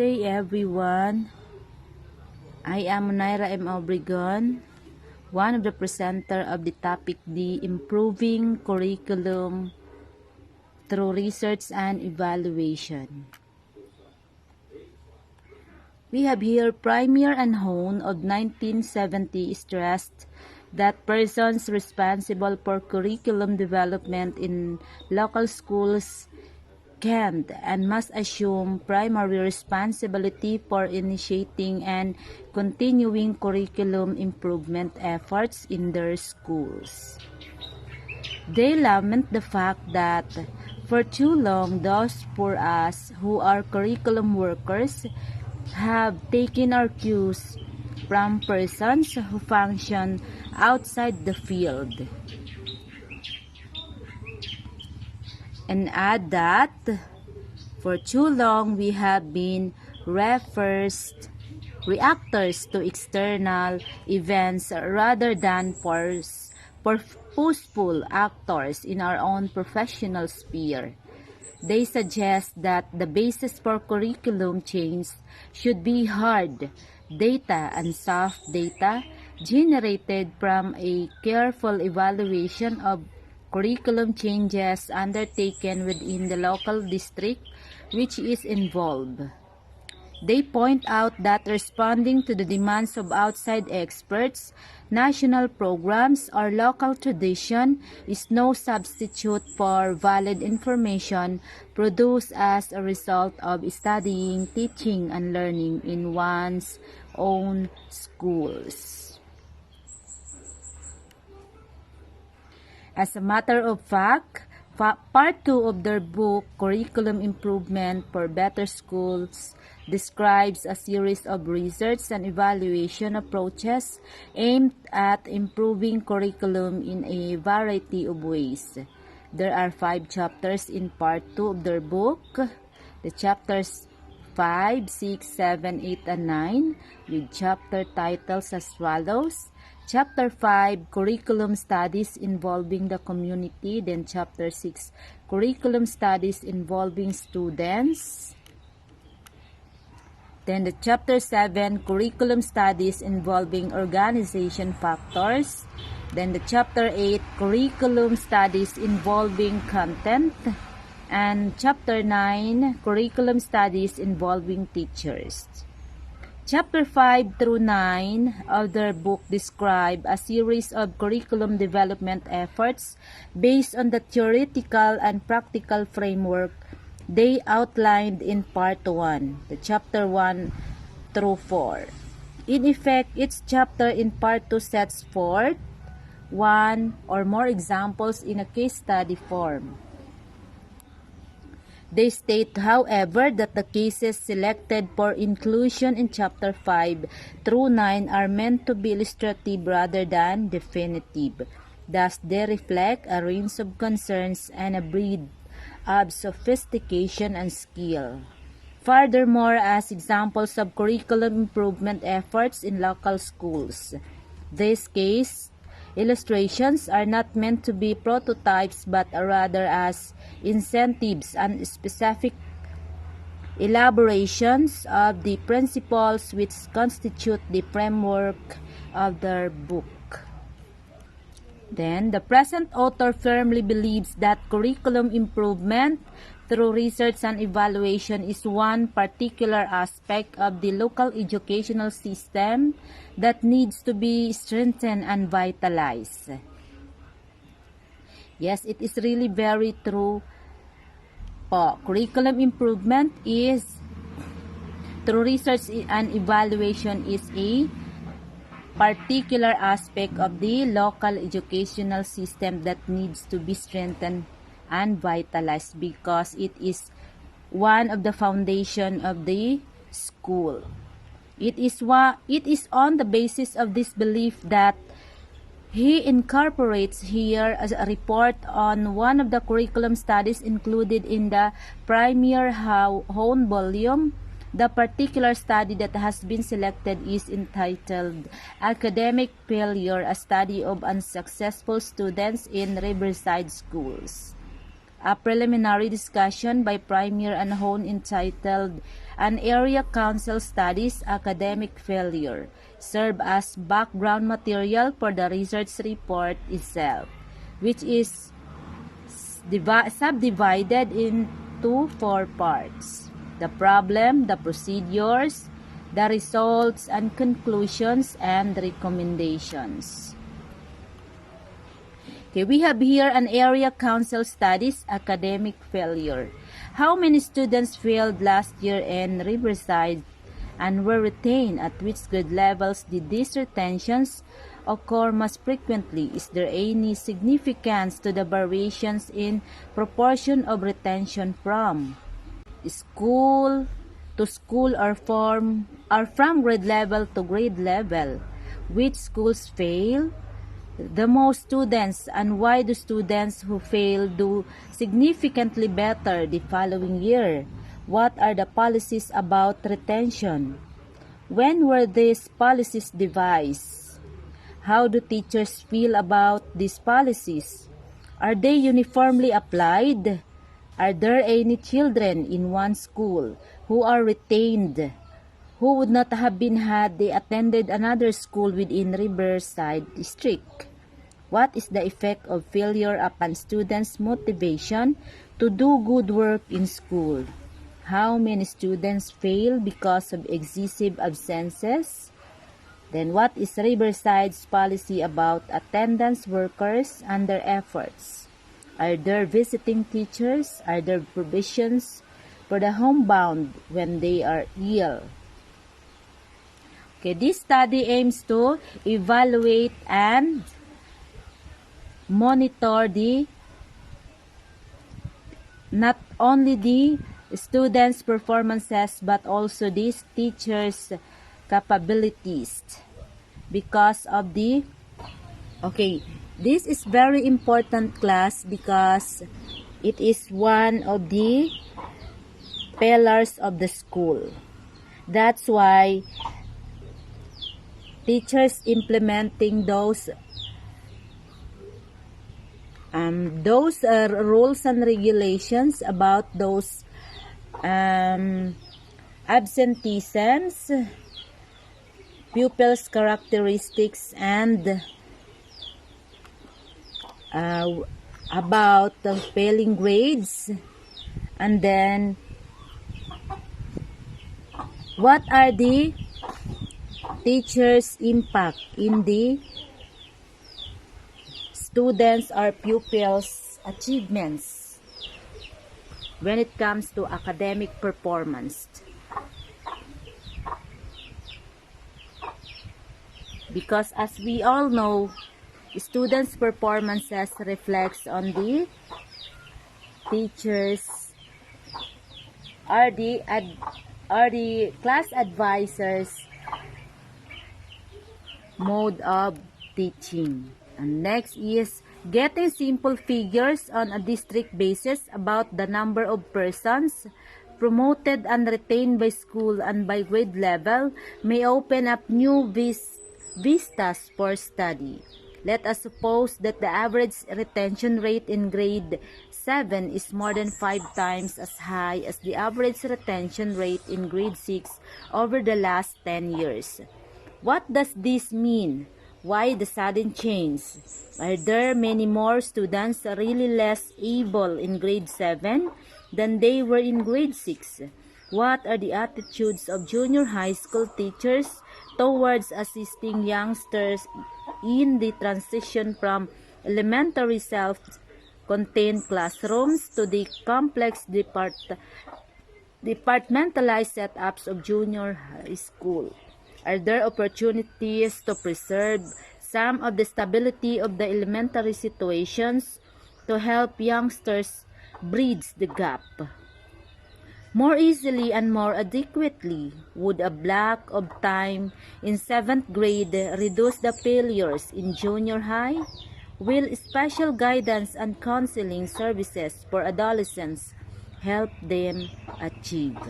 day, everyone. I am Naira M. Obregon, one of the presenter of the topic D, Improving Curriculum through Research and Evaluation. We have here Premier and Hone of 1970 stressed that persons responsible for curriculum development in local schools can and must assume primary responsibility for initiating and continuing curriculum improvement efforts in their schools. They lament the fact that for too long those for us who are curriculum workers have taken our cues from persons who function outside the field. And add that for too long we have been reactors to external events rather than purposeful actors in our own professional sphere. They suggest that the basis for curriculum change should be hard data and soft data generated from a careful evaluation of curriculum changes undertaken within the local district which is involved. They point out that responding to the demands of outside experts, national programs, or local tradition is no substitute for valid information produced as a result of studying, teaching, and learning in one's own schools. As a matter of fact, Part 2 of their book, Curriculum Improvement for Better Schools, describes a series of research and evaluation approaches aimed at improving curriculum in a variety of ways. There are 5 chapters in Part 2 of their book. The chapters 5, 6, 7, 8, and 9 with chapter titles as follows. Chapter 5, Curriculum Studies Involving the Community. Then Chapter 6, Curriculum Studies Involving Students. Then the Chapter 7, Curriculum Studies Involving Organization Factors. Then the Chapter 8, Curriculum Studies Involving Content. And Chapter 9, Curriculum Studies Involving Teachers. Chapter 5 through 9 of their book describe a series of curriculum development efforts based on the theoretical and practical framework they outlined in Part 1, the Chapter 1 through 4. In effect, each chapter in Part 2 sets forth one or more examples in a case study form. They state, however, that the cases selected for inclusion in Chapter 5 through 9 are meant to be illustrative rather than definitive. Thus, they reflect a range of concerns and a breed of sophistication and skill. Furthermore, as examples of curriculum improvement efforts in local schools, this case illustrations are not meant to be prototypes but rather as incentives and specific elaborations of the principles which constitute the framework of their book. Then, the present author firmly believes that curriculum improvement through research and evaluation is one particular aspect of the local educational system that needs to be strengthened and vitalized. Yes, it is really very true po. Curriculum improvement is through research and evaluation is a particular aspect of the local educational system that needs to be strengthened and vitalized because it is one of the foundation of the school. It is on the basis of this belief that he incorporates here as a report on one of the curriculum studies included in the Premier Hone volume. The particular study that has been selected is entitled Academic Failure, a Study of Unsuccessful Students in Riverside Schools. A preliminary discussion by Premier and Hone entitled An Area Council Studies Academic Failure serve as background material for the research report itself, which is subdivided into 4 parts: the problem, the procedures, the results and conclusions, and recommendations. Okay, we have here an area council studies academic failure. How many students failed last year in Riverside and were retained? At which grade levels did these retentions occur most frequently? Is there any significance to the variations in proportion of retention from school to school or from grade level to grade level? Which schools fail the most students, and why do students who fail do significantly better the following year? What are the policies about retention? When were these policies devised? How do teachers feel about these policies? Are they uniformly applied? Are there any children in one school who are retained who would not have been had they attended another school within Riverside District? What is the effect of failure upon students' motivation to do good work in school? How many students fail because of excessive absences? Then what is Riverside's policy about attendance workers and their efforts? Are there visiting teachers? Are there provisions for the homebound when they are ill? Okay, this study aims to evaluate and monitor not only the students' performances but also these teachers' capabilities because of the this is very important class because it is one of the pillars of the school. That's why teachers implementing those rules and regulations about those absenteeisms, pupils' characteristics, and about the failing grades, and then what are the teachers' impact in the students or pupils' achievements when it comes to academic performance. Because as we all know, students' performances reflects on the teachers or the class advisors' mode of teaching. And next is getting simple figures on a district basis about the number of persons promoted and retained by school and by grade level may open up new vistas for study. Let us suppose that the average retention rate in grade 7 is more than 5 times as high as the average retention rate in grade 6 over the last 10 years. What does this mean? Why the sudden change? Are there many more students really less able in grade 7 than they were in grade 6? What are the attitudes of junior high school teachers towards assisting youngsters in the transition from elementary self-contained classrooms to the complex departmentalized setups of junior high school? Are there opportunities to preserve some of the stability of the elementary situations to help youngsters bridge the gap more easily and more adequately? Would a block of time in 7th grade reduce the failures in junior high? Will special guidance and counseling services for adolescents help them achieve?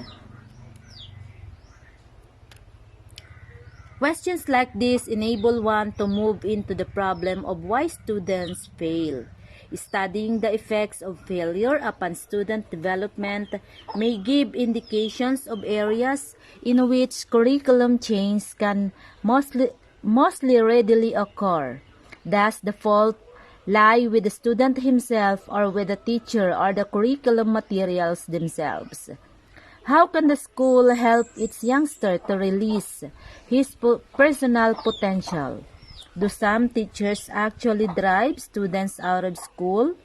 Questions like this enable one to move into the problem of why students fail. Studying the effects of failure upon student development may give indications of areas in which curriculum change can mostly readily occur. Thus, the fault lie with the student himself or with the teacher or the curriculum materials themselves. How can the school help its youngster to release his personal potential? Do some teachers actually drive students out of school?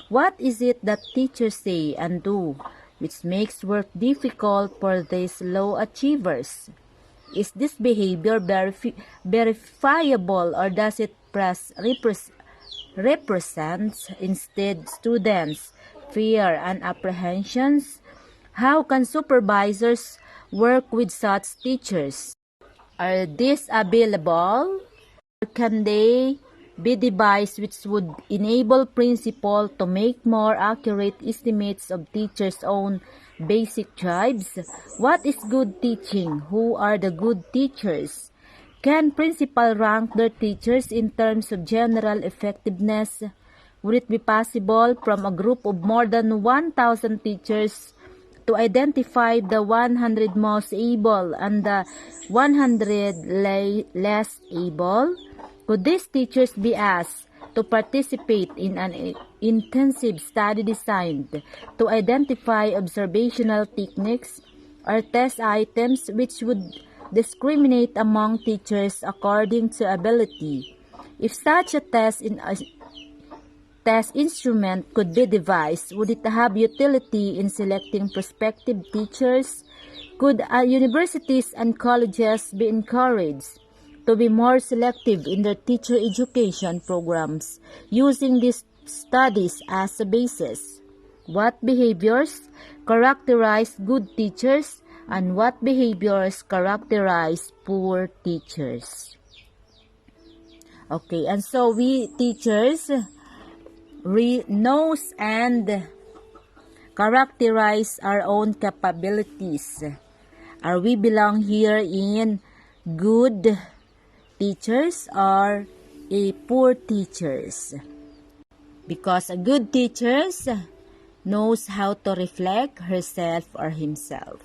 What is it that teachers say and do which makes work difficult for these low achievers? Is this behavior verifiable, or does it represent instead students' fear and apprehensions? How can supervisors work with such teachers? Are these available? Or can they be devised which would enable principal to make more accurate estimates of teachers' own basic drives? What is good teaching? Who are the good teachers? Can principal rank their teachers in terms of general effectiveness? Would it be possible from a group of more than 1,000 teachers to identify the 100 most able and the 100 less able? Could these teachers be asked to participate in an intensive study designed to identify observational techniques or test items which would discriminate among teachers according to ability? If such a test instrument could be devised, would it have utility in selecting prospective teachers? Could universities and colleges be encouraged to be more selective in their teacher education programs using these studies as a basis? What behaviors characterize good teachers and what behaviors characterize poor teachers? Okay, and so we teachers knows and characterize our own capabilities. Are we belong here in good teachers or a poor teachers? Because a good teachers knows how to reflect herself or himself.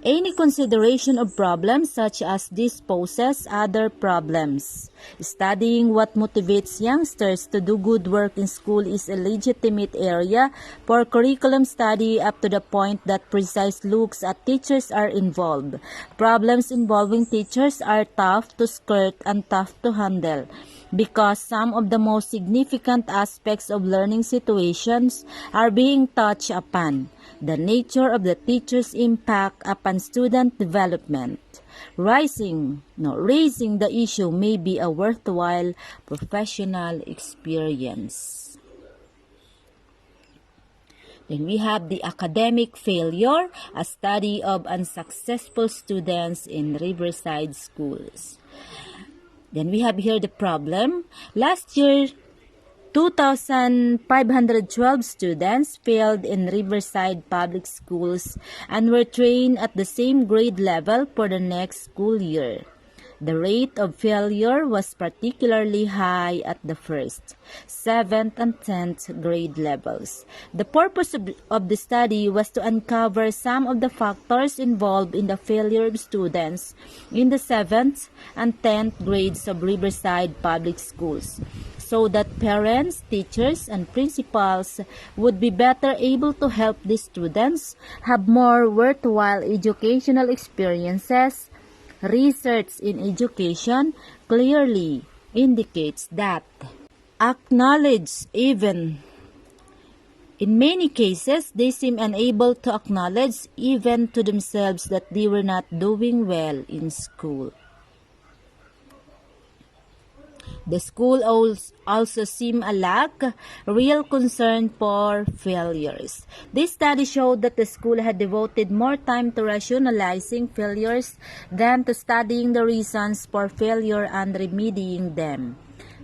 Any consideration of problems such as this poses other problems. Studying what motivates youngsters to do good work in school is a legitimate area for curriculum study up to the point that precise looks at teachers are involved. Problems involving teachers are tough to skirt and tough to handle, because some of the most significant aspects of learning situations are being touched upon. The nature of the teacher's impact upon student development. Raising the issue may be a worthwhile professional experience. Then we have the academic failure, a study of unsuccessful students in Riverside schools. Then we have here the problem. Last year, 2,512 students failed in Riverside Public Schools and were trained at the same grade level for the next school year. The rate of failure was particularly high at the 1st, 7th, and 10th grade levels. The purpose of the study was to uncover some of the factors involved in the failure of students in the 7th and 10th grades of Riverside Public Schools, so that parents, teachers, and principals would be better able to help these students have more worthwhile educational experiences. Research in education clearly indicates that in many cases, they seem unable to acknowledge even to themselves that they were not doing well in school. The school also seemed a lack real concern for failures. This study showed that the school had devoted more time to rationalizing failures than to studying the reasons for failure and remedying them.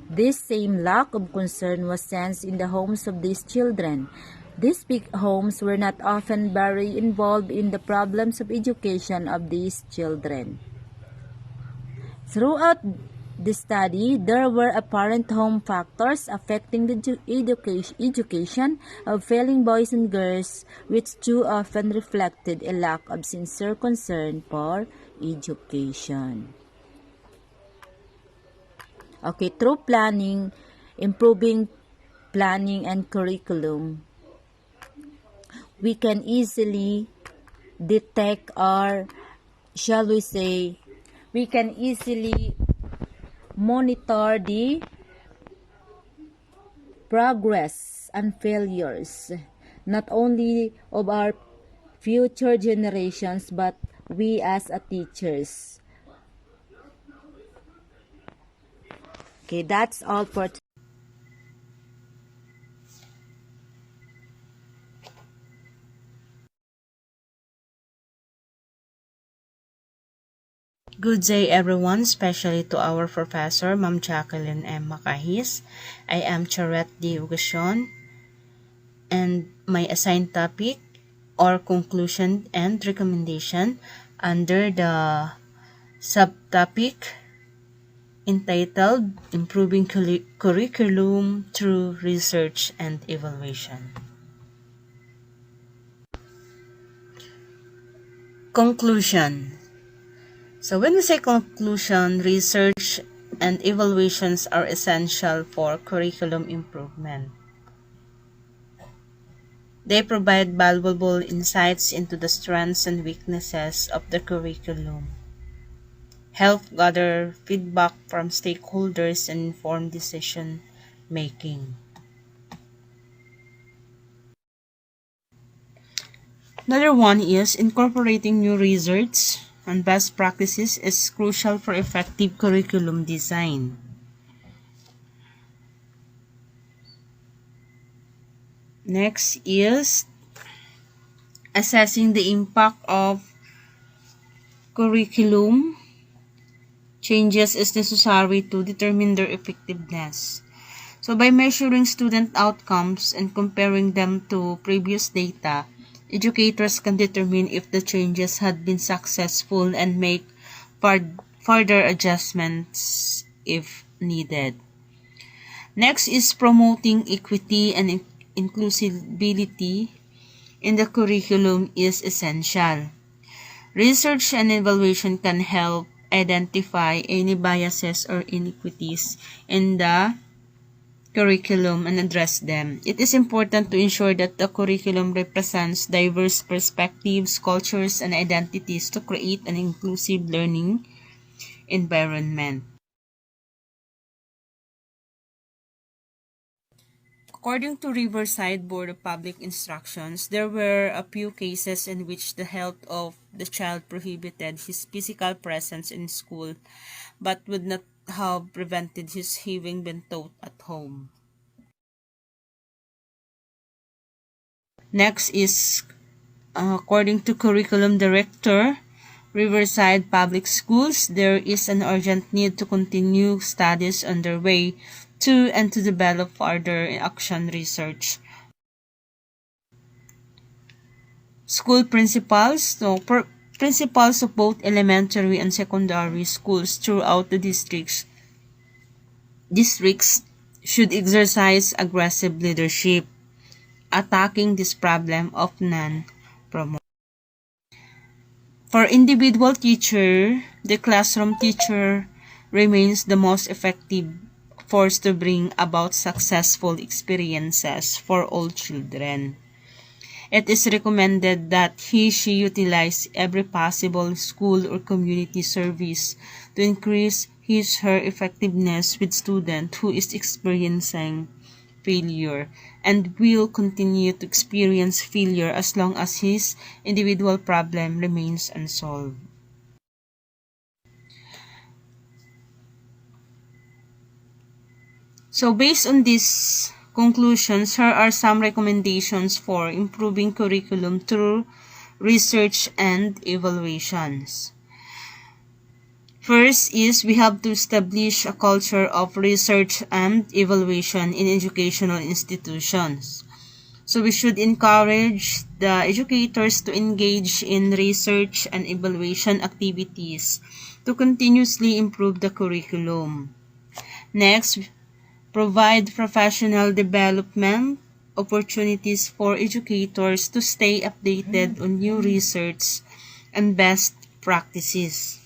This same lack of concern was sensed in the homes of these children. These big homes were not often very involved in the problems of education of these children. Throughout the study, there were apparent home factors affecting the education of failing boys and girls, which too often reflected a lack of sincere concern for education. Okay, through planning, improving planning and curriculum, we can easily detect, or shall we say, we can easily monitor the progress and failures, not only of our future generations, but we as a teachers. Okay, that's all for today. Good day everyone, especially to our professor, Ma'am Jacqueline M. Macahis. I am Charette D. Ugacion, and my assigned topic or conclusion and recommendation under the subtopic entitled Improving Curriculum Through Research and Evaluation. Conclusion. So when we say conclusion, research and evaluations are essential for curriculum improvement. They provide valuable insights into the strengths and weaknesses of the curriculum, help gather feedback from stakeholders, and inform decision making. Another one is incorporating new research and best practices is crucial for effective curriculum design. Next is assessing the impact of curriculum changes is necessary to determine their effectiveness. So by measuring student outcomes and comparing them to previous data, educators can determine if the changes had been successful and make further adjustments if needed. Next is promoting equity and inclusivity in the curriculum is essential. Research and evaluation can help identify any biases or inequities in the curriculum and address them. It is important to ensure that the curriculum represents diverse perspectives, cultures, and identities to create an inclusive learning environment. According to Riverside Board of Public Instructions, there were a few cases in which the health of the child prohibited his physical presence in school, but would not have prevented his having been taught at home. Next is, according to Curriculum Director, Riverside Public Schools, there is an urgent need to continue studies underway and to develop further action research. School principals, principals of both elementary and secondary schools throughout the districts should exercise aggressive leadership, attacking this problem of non-promotion. For individual teacher, the classroom teacher remains the most effective force to bring about successful experiences for all children. It is recommended that she utilize every possible school or community service to increase her effectiveness with student who is experiencing failure and will continue to experience failure as long as his individual problem remains unsolved. So based on these conclusions, here are some recommendations for improving curriculum through research and evaluations. First is we have to establish a culture of research and evaluation in educational institutions. So we should encourage the educators to engage in research and evaluation activities to continuously improve the curriculum. Next, provide professional development opportunities for educators to stay updated on new research and best practices.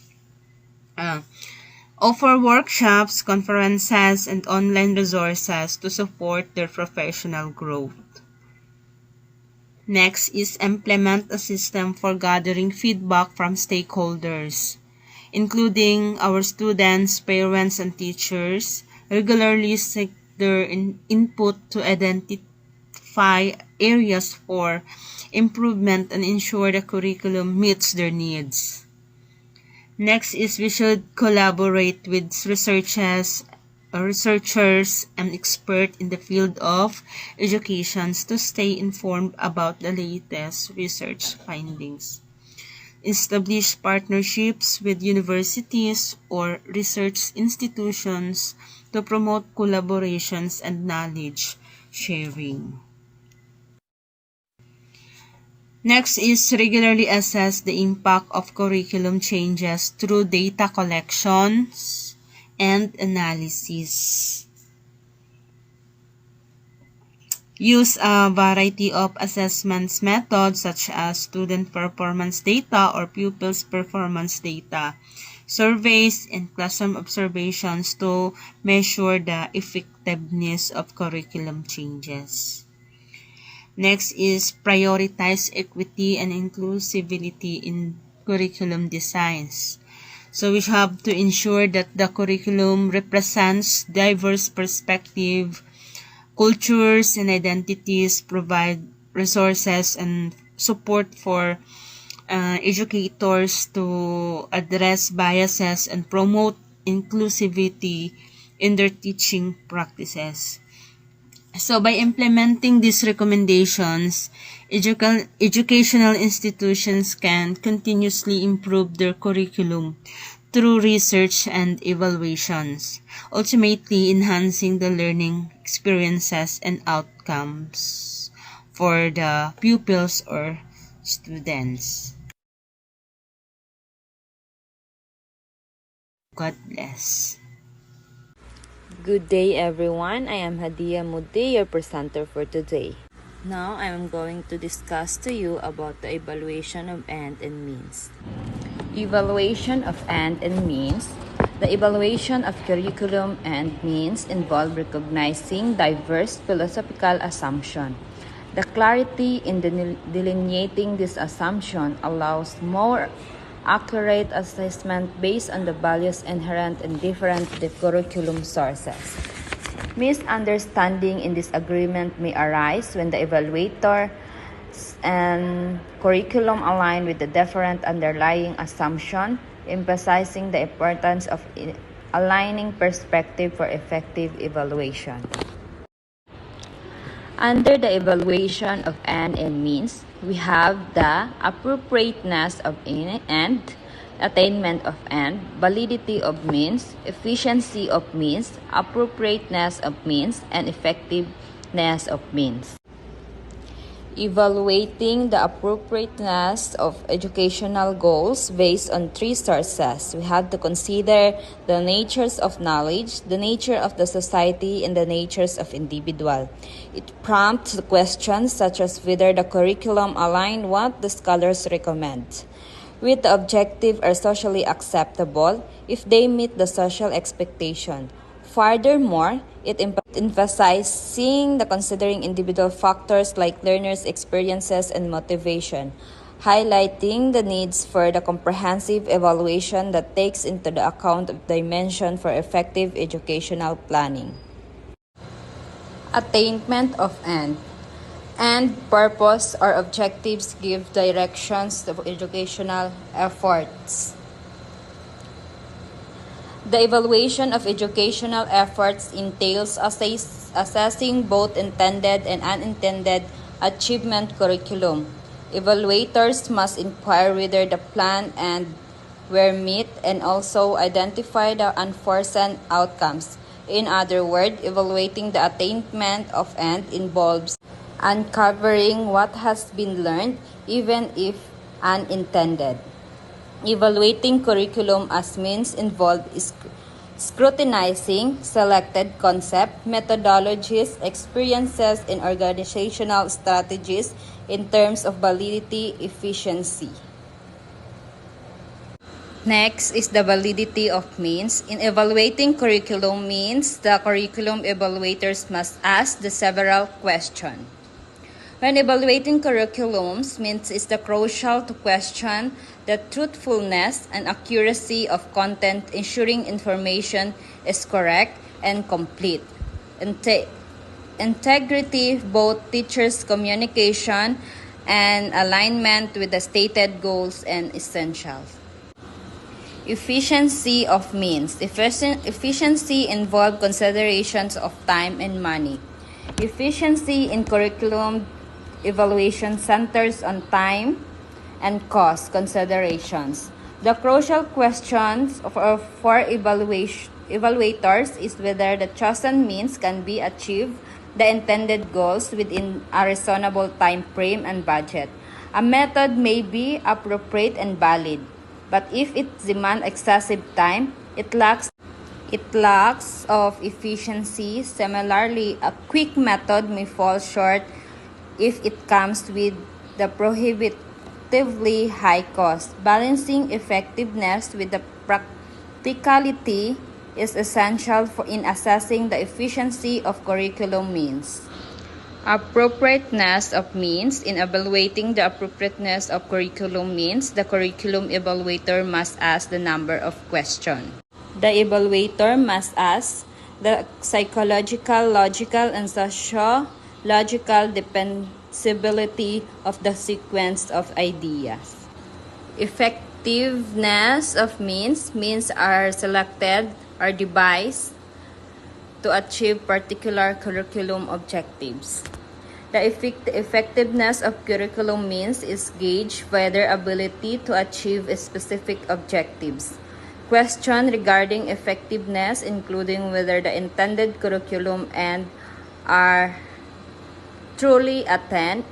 Offer workshops, conferences, and online resources to support their professional growth. Next is implement a system for gathering feedback from stakeholders, including our students, parents, and teachers. Regularly seek their input to identify areas for improvement and ensure the curriculum meets their needs. Next is we should collaborate with researchers and experts in the field of education to stay informed about the latest research findings. Establish partnerships with universities or research institutions to promote collaborations and knowledge sharing. Next is regularly assess the impact of curriculum changes through data collections and analysis. Use a variety of assessments methods such as student performance data or pupils performance data, surveys, and classroom observations to measure the effectiveness of curriculum changes. Next is prioritize equity and inclusivity in curriculum designs. So we have to ensure that the curriculum represents diverse perspectives, cultures, and identities, provide resources and support for educators to address biases and promote inclusivity in their teaching practices. So by implementing these recommendations, educational institutions can continuously improve their curriculum through research and evaluations, ultimately enhancing the learning experiences and outcomes for the pupils or students. God bless. Good day, everyone. I am Hadia Muddi, your presenter for today. Now, I am going to discuss to you about the evaluation of end and means. Evaluation of end and means. The evaluation of curriculum and means involve recognizing diverse philosophical assumptions. The clarity in delineating this assumption allows more accurate assessment based on the values inherent in different curriculum sources. Misunderstanding and disagreement may arise when the evaluator and curriculum align with the different underlying assumption, emphasizing the importance of aligning perspective for effective evaluation. Under the evaluation of end and means, we have the appropriateness of end, attainment of end, validity of means, efficiency of means, appropriateness of means, and effectiveness of means. Evaluating the appropriateness of educational goals based on three sources. We have to consider the natures of knowledge, the nature of the society, and the natures of individual. It prompts questions such as whether the curriculum align what the scholars recommend, with the objective are socially acceptable, if they meet the social expectation. Furthermore, it emphasizing the considering individual factors like learners' experiences and motivation, highlighting the needs for the comprehensive evaluation that takes into the account of dimension for effective educational planning. Attainment of end. End, purpose, or objectives give directions to educational efforts. The evaluation of educational efforts entails assessing both intended and unintended achievement curriculum. Evaluators must inquire whether the plan and were met and also identify the unforeseen outcomes. In other words, evaluating the attainment of end involves uncovering what has been learned, even if unintended. Evaluating curriculum as means involved is scrutinizing selected concept, methodologies, experiences, and organizational strategies in terms of validity, efficiency. Next is the validity of means. In evaluating curriculum means, the curriculum evaluators must ask the several questions. When evaluating curriculums, means is the crucial to question the truthfulness and accuracy of content, ensuring information is correct and complete. Integrity, both teachers' communication and alignment with the stated goals and essentials. Efficiency of means. Efficiency involves considerations of time and money. Efficiency in curriculum evaluation centers on time and cost considerations. The crucial questions for evaluators is whether the chosen means can be achieved the intended goals within a reasonable time frame and budget. A method may be appropriate and valid, but if it demands excessive time, it lacks of efficiency. Similarly, a quick method may fall short if it comes with the prohibitively high cost. Balancing effectiveness with the practicality is essential in assessing the efficiency of curriculum means. Appropriateness of means. In evaluating the appropriateness of curriculum means, the curriculum evaluator must ask the number of questions. The evaluator must ask the psychological, logical, and sociological defensibility of the sequence of ideas. Effectiveness of means. Means are selected or devised to achieve particular curriculum objectives. The effectiveness of curriculum means is gauged by their ability to achieve specific objectives. Questions regarding effectiveness, including whether the intended curriculum and are truly attained,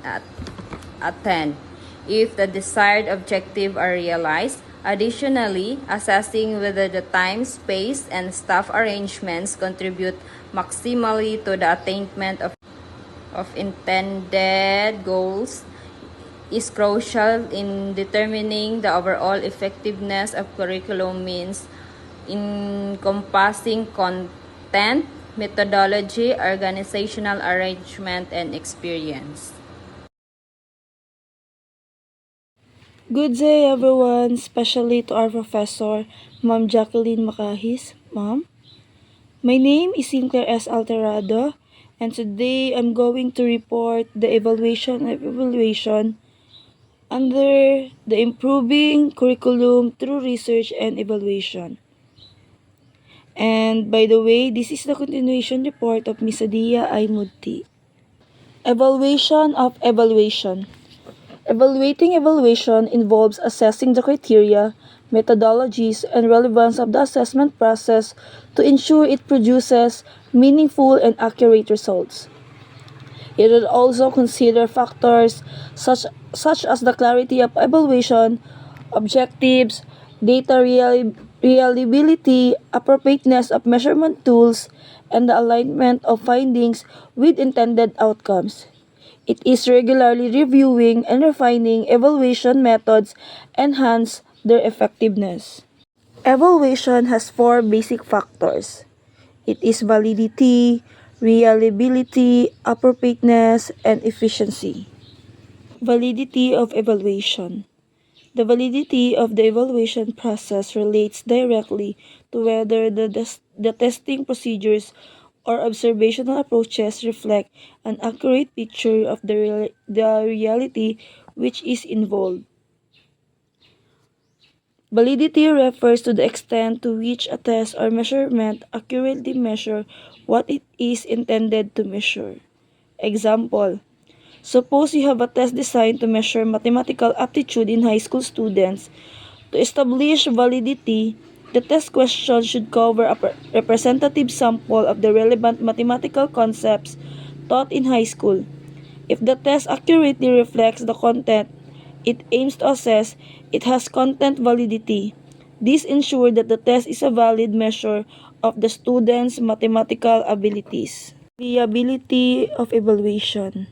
if the desired objective are realized. Additionally, assessing whether the time, space, and staff arrangements contribute maximally to the attainment of intended goals is crucial in determining the overall effectiveness of curriculum means, encompassing content, methodology, organizational arrangement, and experience. Good day, everyone, especially to our professor, Ma'am Jacqueline Macahis. Ma'am, my name is Sinclair S. Alterado, and today I'm going to report the evaluation under the Improving Curriculum Through Research and Evaluation. And by the way, this is the continuation report of Ms. Adia I. Mudti. Evaluation of evaluation. Evaluating evaluation involves assessing the criteria, methodologies, and relevance of the assessment process to ensure it produces meaningful and accurate results. It would also consider factors such as the clarity of evaluation, objectives, data reliability, appropriateness of measurement tools, and the alignment of findings with intended outcomes. It is regularly reviewing and refining evaluation methods enhance their effectiveness. Evaluation has four basic factors. It is validity, reliability, appropriateness, and efficiency. Validity of evaluation. The validity of the evaluation process relates directly to whether the testing procedures or observational approaches reflect an accurate picture of the reality which is involved. Validity refers to the extent to which a test or measurement accurately measure what it is intended to measure. Example: suppose you have a test designed to measure mathematical aptitude in high school students. To establish validity, the test question should cover a representative sample of the relevant mathematical concepts taught in high school. If the test accurately reflects the content it aims to assess, it has content validity. This ensures that the test is a valid measure of the student's mathematical abilities. Reliability of evaluation.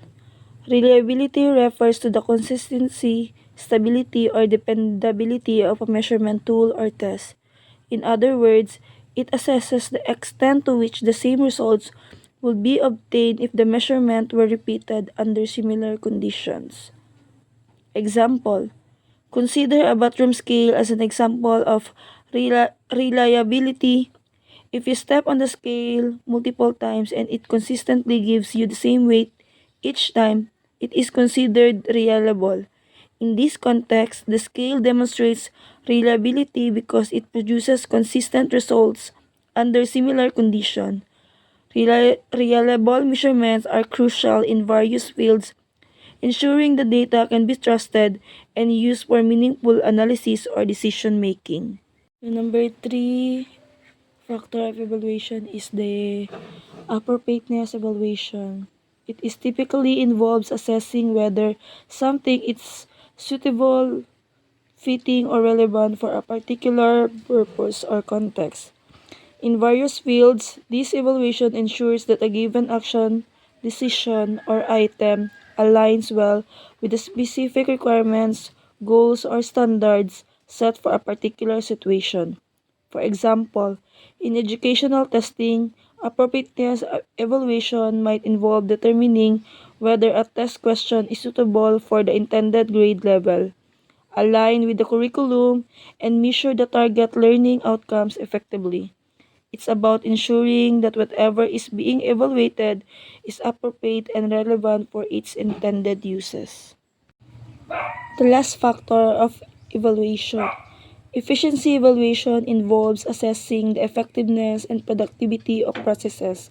Reliability refers to the consistency, stability, or dependability of a measurement tool or test. In other words, it assesses the extent to which the same results would be obtained if the measurement were repeated under similar conditions. Example: consider a bathroom scale as an example of reliability. If you step on the scale multiple times and it consistently gives you the same weight each time, it is considered reliable. In this context, the scale demonstrates reliability because it produces consistent results under similar conditions. Reliable measurements are crucial in various fields, ensuring the data can be trusted and used for meaningful analysis or decision making. The number three factor of evaluation is the appropriateness evaluation. It is typically involves assessing whether something is suitable, fitting, or relevant for a particular purpose or context. In various fields, this evaluation ensures that a given action, decision, or item aligns well with the specific requirements, goals, or standards set for a particular situation. For example, in educational testing, appropriateness evaluation might involve determining whether a test question is suitable for the intended grade level, align with the curriculum, and measure the target learning outcomes effectively. It's about ensuring that whatever is being evaluated is appropriate and relevant for its intended uses. The last factor of evaluation. Efficiency evaluation involves assessing the effectiveness and productivity of processes,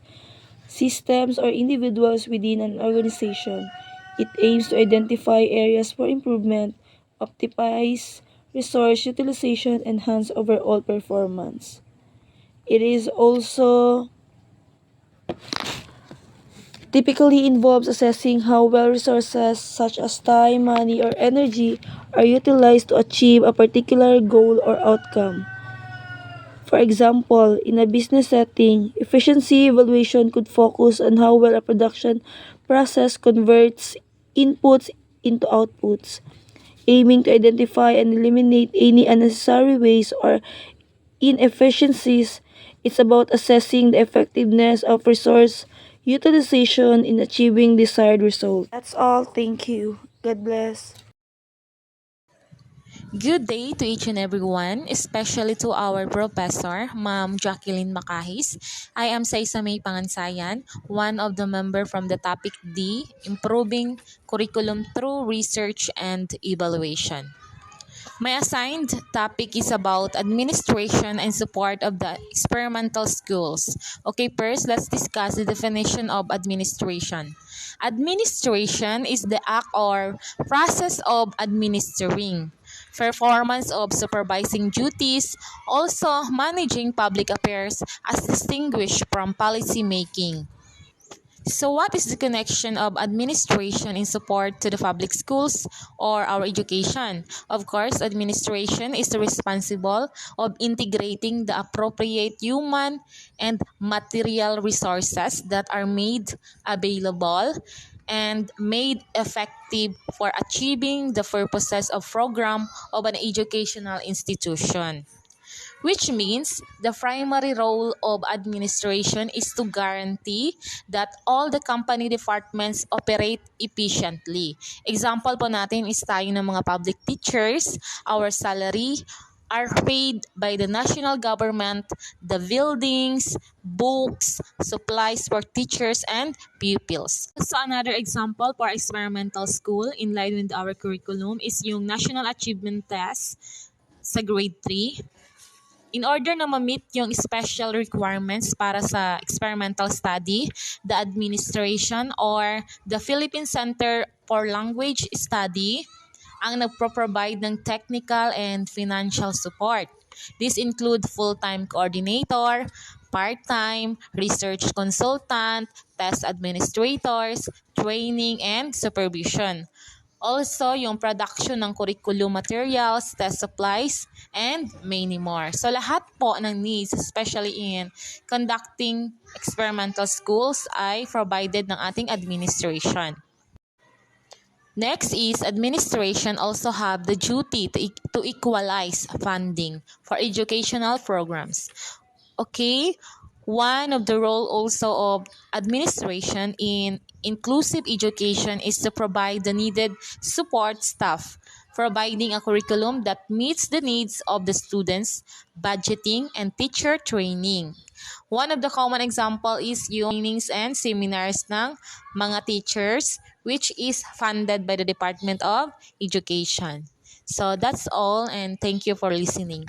systems, or individuals within an organization. It aims to identify areas for improvement, optimize resource utilization, and enhance overall performance. It is also typically involves assessing how well resources such as time, money, or energy are utilized to achieve a particular goal or outcome. For example, in a business setting, efficiency evaluation could focus on how well a production process converts inputs into outputs, aiming to identify and eliminate any unnecessary waste or inefficiencies. It's about assessing the effectiveness of resource utilization in achieving desired results. That's all. Thank you. God bless. Good day to each and everyone, especially to our professor, Ma'am Jacqueline Macahis. I am Saisame Pangansayan, one of the member from the topic D, Improving Curriculum Through Research and Evaluation. My assigned topic is about administration and support of the experimental schools. Okay, first, let's discuss the definition of administration. Administration is the act or process of administering, performance of supervising duties, also managing public affairs as distinguished from policy making. So, what is the connection of administration in support to the public schools or our education? Of course, administration is responsible of integrating the appropriate human and material resources that are made available and made effective for achieving the purposes of program of an educational institution, which means the primary role of administration is to guarantee that all the company departments operate efficiently. Example po natin is tayo ng mga public teachers, our salary are paid by the national government, the buildings, books, supplies for teachers and pupils. So another example for experimental school in line with our curriculum is yung National Achievement Test sa grade 3. In order na ma-meet yung special requirements para sa experimental study, the administration or the Philippine Center for Language Study ang nagpro-provide ng technical and financial support. This include full-time coordinator, part-time, research consultant, test administrators, training, and supervision. Also, yung production ng curriculum materials, test supplies, and many more. So, lahat po ng needs, especially in conducting experimental schools, ay provided ng ating administration. Next is administration also have the duty to equalize funding for educational programs. Okay, one of the role also of administration in inclusive education is to provide the needed support staff, providing a curriculum that meets the needs of the students, budgeting, and teacher training. One of the common example is yung trainings and seminars ng mga teachers, which is funded by the Department of Education. So that's all, and thank you for listening.